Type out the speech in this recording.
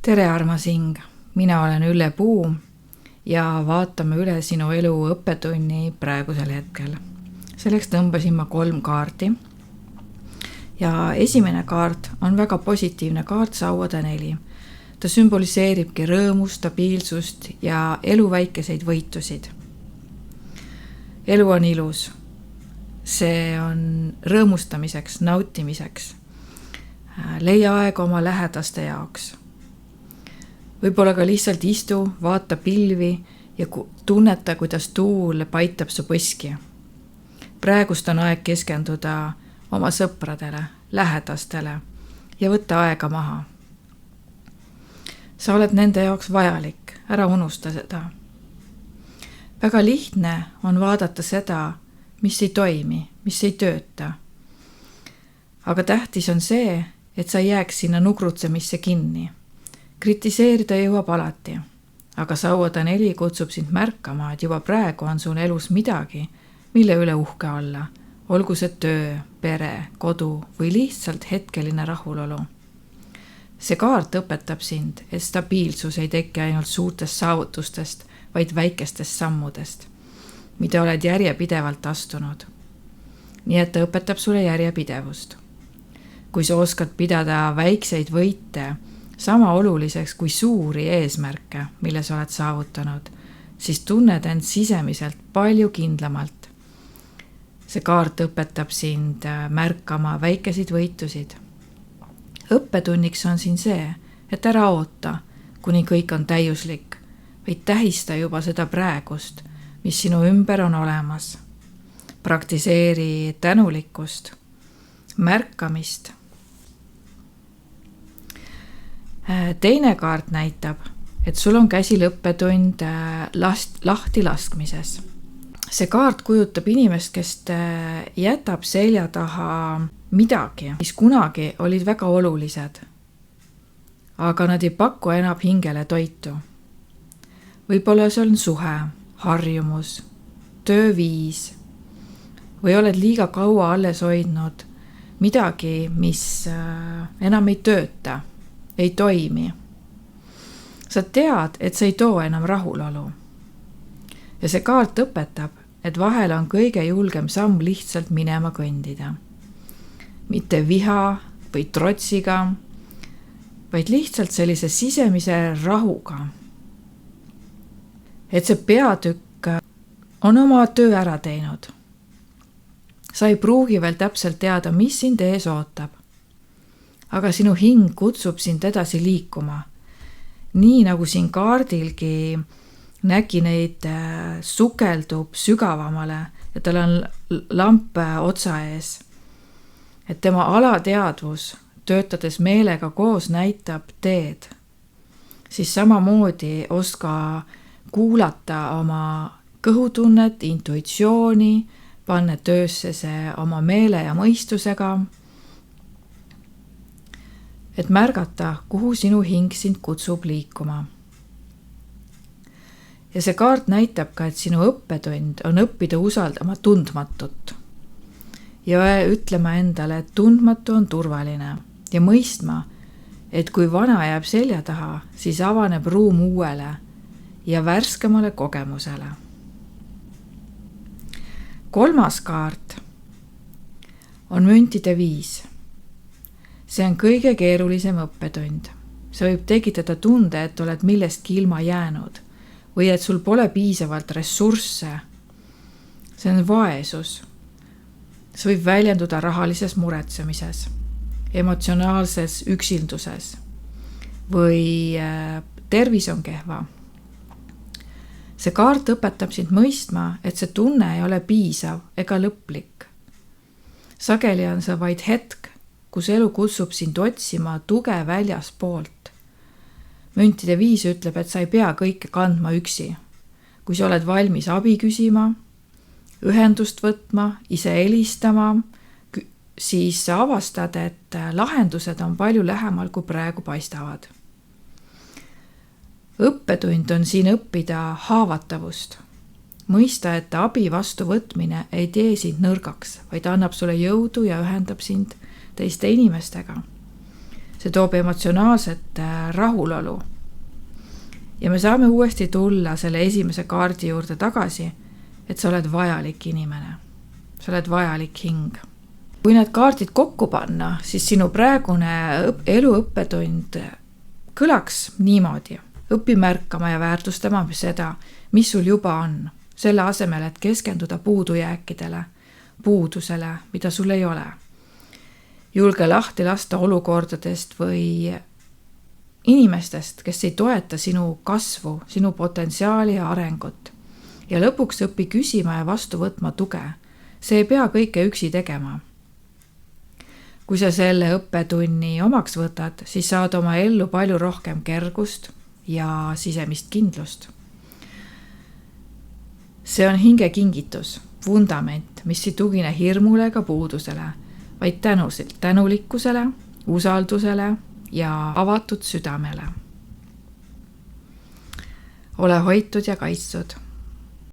tere, armas hing! Mina olen Ülle Puu ja vaatame üle sinu elu õppetunni praegusel hetkel. Selleks tõmbasin ma 3 kaarti. Ja esimene kaart on väga positiivne kaart, sauade 4. Ta sümboliseeribki rõõmu, stabiilsust ja elu väikeseid võitusid. Elu on ilus. See on rõõmustamiseks, nautimiseks. Leia aega oma lähedaste jaoks. Võib-olla ka lihtsalt istu, vaata pilvi ja tunneta, kuidas tuul paitab su põski. Praegust on aeg keskenduda oma sõpradele, lähedastele ja võtta aega maha. Sa oled nende jaoks vajalik, ära unusta seda. Väga lihtne on vaadata seda, mis ei toimi, mis ei tööta. Aga tähtis on see, et sa jääks sinna nugrutsemisse kinni. Kritiseerida jõuab alati, aga sauade 4 kutsub sind märkama, et juba praegu on sul elus midagi, mille üle uhke olla. Olgu see töö, pere, kodu või lihtsalt hetkeline rahulolu. See kaart õpetab sind, et stabiilsus ei teki ainult suurtest saavutustest, vaid väikestest sammudest, mida oled järjepidevalt astunud. Nii et ta õpetab sulle järjepidevust. Kui sa oskad pidada väikseid võite sama oluliseks kui suuri eesmärke, mille sa oled saavutanud, siis tunned end sisemiselt palju kindlamalt. See kaart õpetab sind märkama väikeseid võitusid. Õppetunniks on siin see, et ära oota, kuni kõik on täiuslik, vaid tähista juba seda praegust, mis sinu ümber on olemas. Praktiseeri tänulikkust, märkamist. Teine kaart näitab, et sul on käsil õppetund lahti laskmises. See kaart kujutab inimest, kes jätab selja taha midagi, mis kunagi olid väga olulised, aga nad ei paku enam hingele toitu. Võib-olla see on suhe, harjumus, tööviis või oled liiga kaua alles hoidnud midagi, mis enam ei tööta, ei toimi. Sa tead, et sa ei too enam rahulolu. Ja see kaart õpetab, et vahel on kõige julgem samm lihtsalt minema kõndida. Mitte viha või trotsiga, vaid lihtsalt sellise sisemise rahuga. Et see peatükk on oma töö ära teinud. Sa ei pruugi veel täpselt teada, mis sind ees ootab. Aga sinu hing kutsub sind edasi liikuma. Nii nagu siin kaardilgi nägi neid sukeldub sügavamale ja tal on lamp otsa ees. Et tema alateadvus, töötades meelega koos, näitab teed. Siis samamoodi oska kuulata oma kõhutunnet, intuitsiooni, panne töösse see oma meele ja mõistusega, et märgata, kuhu sinu hing sind kutsub liikuma. Ja see kaart näitab ka, et sinu õppetund on õppida usaldama tundmatut ja ütlema endale, et tundmatu on turvaline ja mõistma, et kui vana jääb selja taha, siis avaneb ruum uuele ja värskemale kogemusele. 3. kaart on müntide 5. See on kõige keerulisem õppetund. See võib tekitada tunde, et oled millestki ilma jäänud või et sul pole piisavalt ressursse. See on vaesus. See võib väljenduda rahalises muretsemises, emotsionaalses üksilduses või tervis on kehva. See kaart õpetab sind mõistma, et see tunne ei ole piisav ega lõplik. Sageli on see vaid hetk, kus elu kutsub sind otsima tuge väljas poolt. Müntide 5 ütleb, et sa ei pea kõike kandma üksi. Kui sa oled valmis abi küsima, ühendust võtma, ise helistama, siis sa avastad, et lahendused on palju lähemal, kui praegu paistavad. Õppetund on siin õppida haavatavust. Mõista, et abi vastu võtmine ei tee sind nõrgaks, vaid annab sulle jõudu ja ühendab sind teiste inimestega. see toob emotsionaalset rahulolu. Ja me saame uuesti tulla selle esimese kaardi juurde tagasi, et sa oled vajalik inimene. Sa oled vajalik hing. Kui need kaardid kokku panna, siis sinu praegune eluõppetund kõlaks niimoodi. Õpi märkama ja väärtustama seda, mis sul juba on. Selle asemel, et keskenduda puudujääkidele, puudusele, mida sul ei ole. Julge lahti lasta olukordadest või inimestest, kes ei toeta sinu kasvu, sinu potentsiaali ja arengut. Ja lõpuks õpi küsima ja vastu võtma tuge. See ei pea kõike üksi tegema. Kui sa selle õppetunni omaks võtad, siis saad oma ellu palju rohkem kergust ja sisemist kindlust. See on hinge kingitus, vundament, mis ei tugine hirmule ega puudusele, vaid tänulikkusele, usaldusele ja avatud südamele. Ole hoitud ja kaitstud.